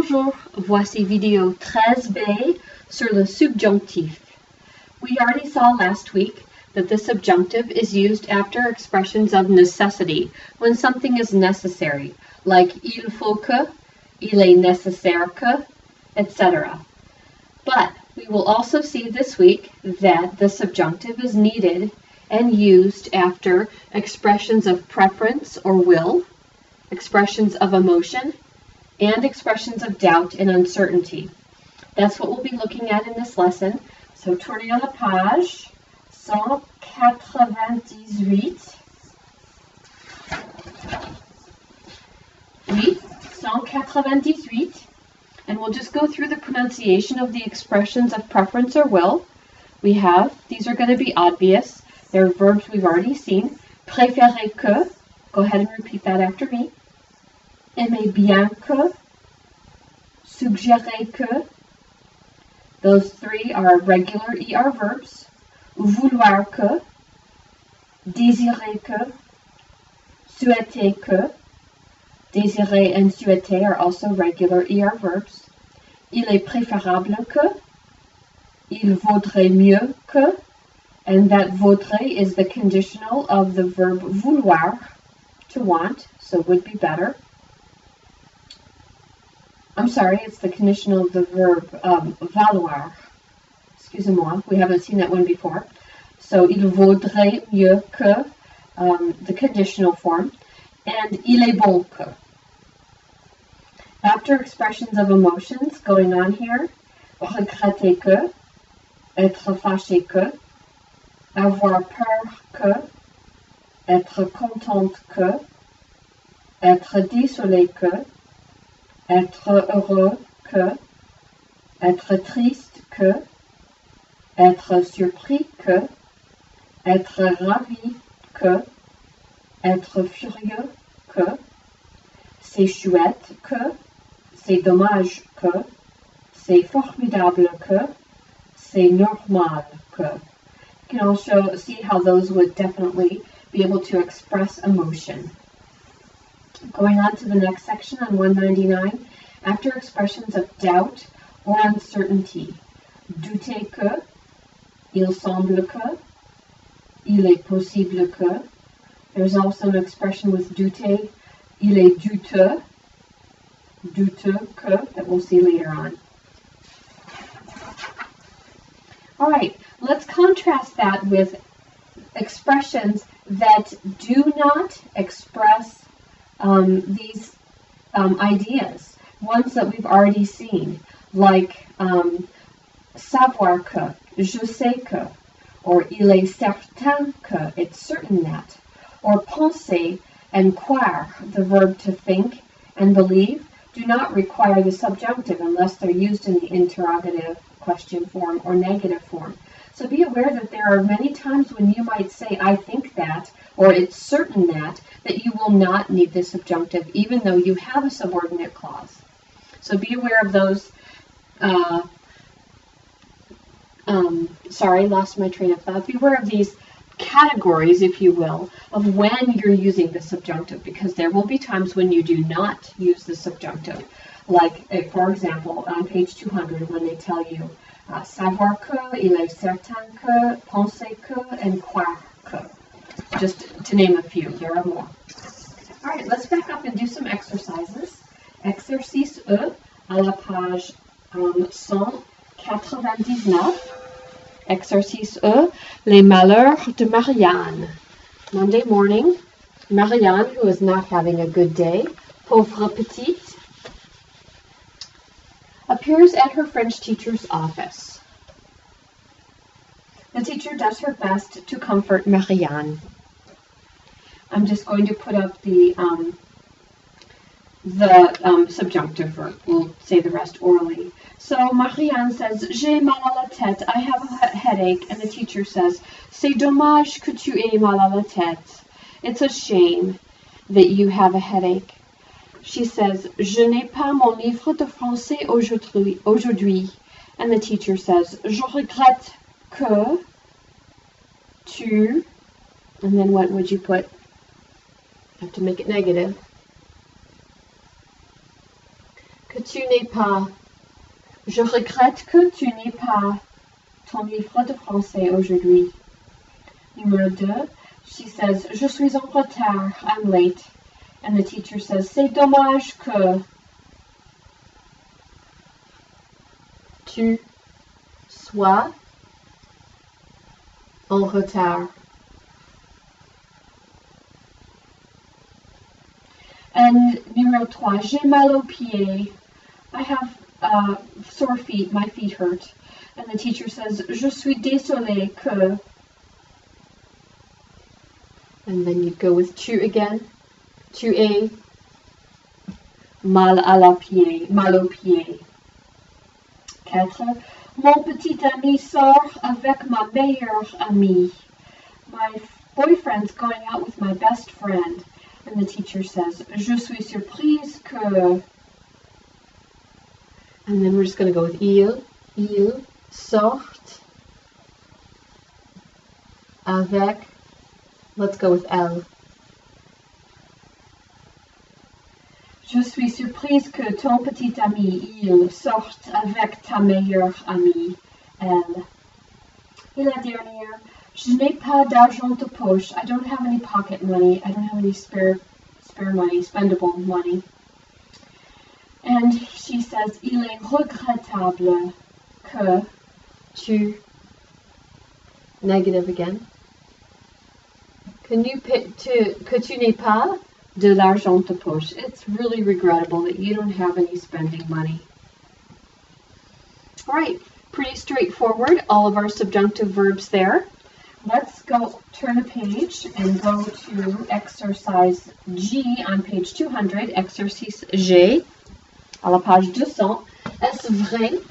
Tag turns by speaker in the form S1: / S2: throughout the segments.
S1: Bonjour, voici vidéo 13b sur le subjonctif. We already saw last week that the subjunctive is used after expressions of necessity, when something is necessary, like il faut que, il est nécessaire que, etc. But we will also see this week that the subjunctive is needed and used after expressions of preference or will, expressions of emotion, and expressions of doubt and uncertainty. That's what we'll be looking at in this lesson. So tournez à la page 198. Oui, 198. And we'll just go through the pronunciation of the expressions of preference or will. We have, these are going to be obvious. They're verbs we've already seen. Préférer que, go ahead and repeat that after me. Aimer bien que, suggérer que, those three are regular ER verbs. Vouloir que, désirer que, souhaiter que, désirer and souhaiter are also regular ER verbs. Il est préférable que, il vaudrait mieux que, and that vaudrait is the conditional of the verb vouloir, to want, so would be better. I'm sorry, it's the conditional of the verb valoir. Excusez-moi, we haven't seen that one before. So, il vaudrait mieux que, the conditional form, and il est bon que. After expressions of emotions going on here, regretter que, être fâché que, avoir peur que, être contente que, être désolé que, être heureux que, être triste que, être surpris que, être ravi que, être furieux que, c'est chouette que, c'est dommage que, c'est formidable que, c'est normal que. You can also see how those would definitely be able to express emotion. Going on to the next section on 199, after expressions of doubt or uncertainty. Douter que, il semble que, il est possible que. There's also an expression with douter, il est douteux, douteux que, that we'll see later on. All right, let's contrast that with expressions that do not express these ideas, ones that we've already seen, like savoir que, je sais que, or il est certain que, it's certain that, or penser and croire, the verb to think and believe, do not require the subjunctive unless they're used in the interrogative, question form, or negative form. So be aware that there are many times when you might say, I think that, or it's certain that you will not need the subjunctive, even though you have a subordinate clause. So be aware of those, sorry, lost my train of thought. Be aware of these categories, if you will, of when you're using the subjunctive, because there will be times when you do not use the subjunctive. Like, for example, on page 200, when they tell you, savoir que, il est certain que, penser que, and croire que. Just to name a few, there are more. All right, let's back up and do some exercises. Exercice E, à la page 199. Exercice E, les malheurs de Marianne. Monday morning, Marianne, who is not having a good day, pauvre petite, appears at her French teacher's office. The teacher does her best to comfort Marianne. I'm just going to put up the subjunctive verb. We'll say the rest orally. So Marianne says, j'ai mal à la tête, I have a headache, and the teacher says, c'est dommage que tu aies mal à la tête. It's a shame that you have a headache. She says, je n'ai pas mon livre de français aujourd'hui. And the teacher says, je regrette que tu, and then what would you put? You have to make it negative.
S2: que tu n'aies pas.
S1: Je regrette que tu n'aies pas ton livre de français aujourd'hui. Numéro 2, she says, je suis en retard, I'm late. And the teacher says, c'est dommage que
S2: tu sois en retard.
S1: And numéro 3, j'ai mal aux pieds. I have sore feet, my feet hurt. And the teacher says, je suis désolée que.
S2: And then you go with tu again. Tu es
S1: mal aux pieds. 4. Mon petit ami sort avec ma meilleure amie. My boyfriend's going out with my best friend. And the teacher says, je suis surprise que.
S2: And then we're just going to go with il sort avec, let's go with elle.
S1: Je suis surprise que ton petit ami, il sorte avec ta meilleure amie, elle. Et la dernière, je n'ai pas d'argent de poche. I don't have any pocket money. I don't have any spare money, spendable money. And she says, il est regrettable que
S2: tu, negative again. Can you pick que tu n'aies pas
S1: de l'argent de poche. It's really regrettable that you don't have any spending money. All right, pretty straightforward, all of our subjunctive verbs there. Let's go turn a page and go to exercise G on page 200, exercice G, à la page 200. Est-ce vrai?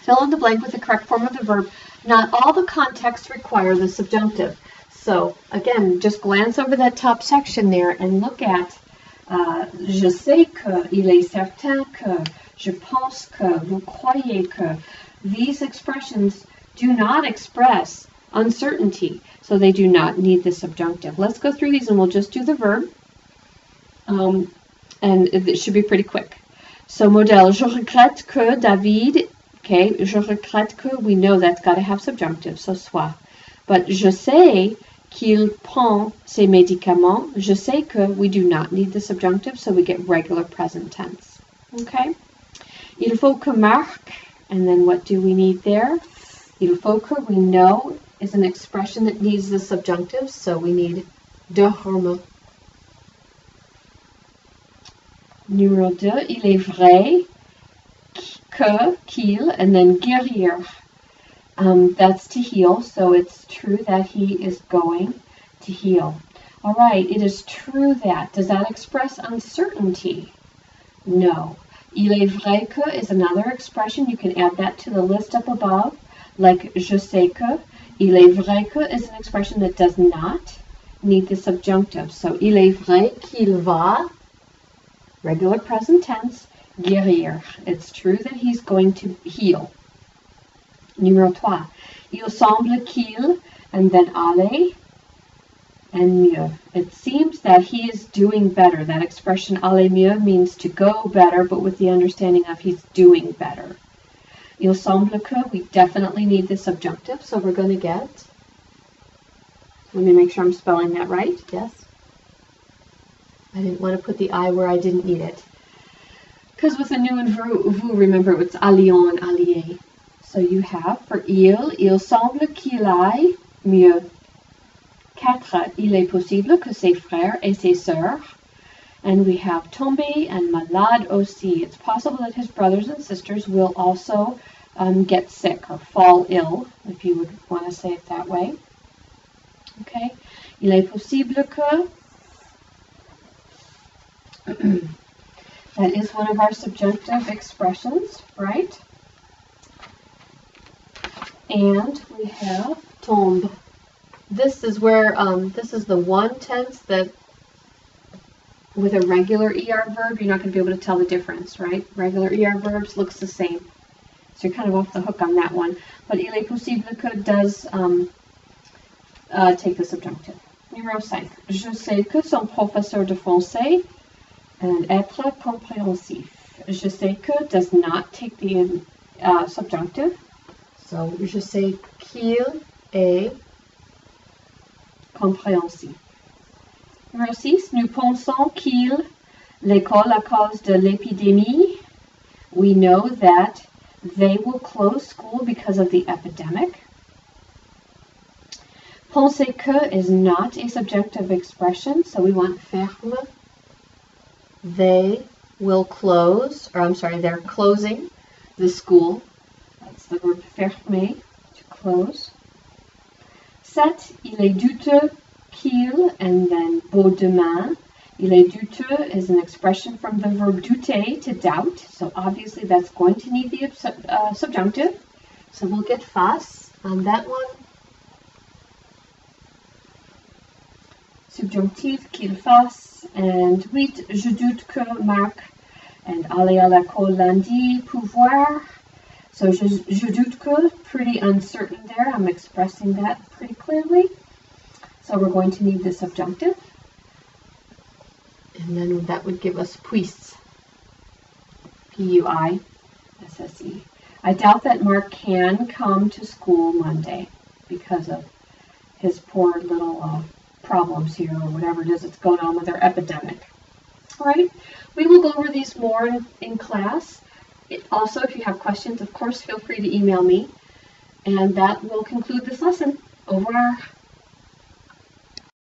S1: Fill in the blank with the correct form of the verb. Not all the contexts require the subjunctive. So, again, just glance over that top section there and look at je sais que, il est certain que, je pense que, vous croyez que. These expressions do not express uncertainty, so they do not need the subjunctive. Let's go through these and we'll just do the verb. And it should be pretty quick. So, modèle, je regrette que David, okay, je regrette que, we know that's got to have subjunctive, so soit. But je sais qu'il prend ses médicaments. Je sais que, we do not need the subjunctive, so we get regular present tense. Okay? Il faut que Marc, and then what do we need there? Il faut que, we know, is an expression that needs the subjunctive, so we need dorme. Numéro 2, il est vrai que, qu'il, and then guérir. That's to heal, so it's true that he is going to heal. All right, it is true that. Does that express uncertainty? No. Il est vrai que is another expression. You can add that to the list up above, like je sais que. Il est vrai que is an expression that does not need the subjunctive. So, il est vrai qu'il va, regular present tense, guérir. It's true that he's going to heal. Numéro 3. Il semble qu'il, and then aller, and mieux. It seems that he is doing better. That expression aller mieux means to go better, but with the understanding of he's doing better. Il semble que, we definitely need the subjunctive, so we're going to get, let me make sure I'm spelling that right, yes. I didn't want to put the I where I didn't need it. Because with a new and vous, remember it's allions and alliés. So you have for il semble qu'il aille mieux. 4. Il est possible que ses frères et ses sœurs. And we have tomber and malade aussi. It's possible that his brothers and sisters will also get sick or fall ill, if you would want to say it that way. Okay. Il est possible que. That is one of our subjunctive expressions, right? And we have tombe. This is where, this is the one tense that with a regular ER verb, you're not going to be able to tell the difference, right? Regular ER verbs looks the same. So you're kind of off the hook on that one. But il est possible que does take the subjunctive. Numéro 5. Je sais que son professeur de français and être compréhensif. je sais que does not take the subjunctive.
S2: So, je sais qu'il est
S1: compréhensif. Numéro 6, nous pensons qu'il l'école à cause de l'épidémie. We know that they will close school because of the epidemic. Penser que is not a subjunctive expression, so we want ferme.
S2: They will close, or I'm sorry, they're closing the school.
S1: That's the verb fermer, to close. 7, il est douteux qu'il, and then beau demain. Il est douteux is an expression from the verb douter, to doubt. So obviously that's going to need the subjunctive. So we'll get face on that one. Subjonctif qu'il fasse. And 8, je doute que Marc and aller à l'école lundi pouvoir. So je doute que, pretty uncertain there. I'm expressing that pretty clearly. So we're going to need the subjunctive.
S2: And then that would give us puisse.
S1: P-U-I-S-S-E. I doubt that Mark can come to school Monday because of his poor little problems here, or whatever it is that's going on with our epidemic. All right, we will go over these more in class. Also, if you have questions, of course, feel free to email me. And that will conclude this lesson. Au revoir.